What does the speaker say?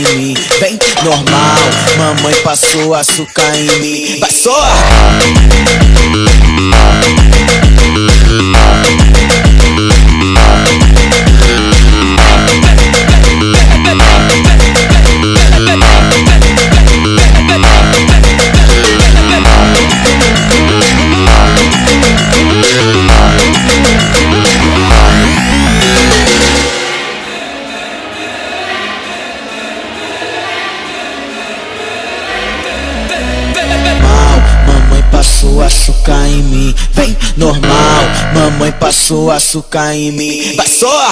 em mim. Vem, normal, mamãe passou açúcar em mim. Vai só! Passou açúcar em mim, vem normal, mamãe passou açúcar em mim. Vai só!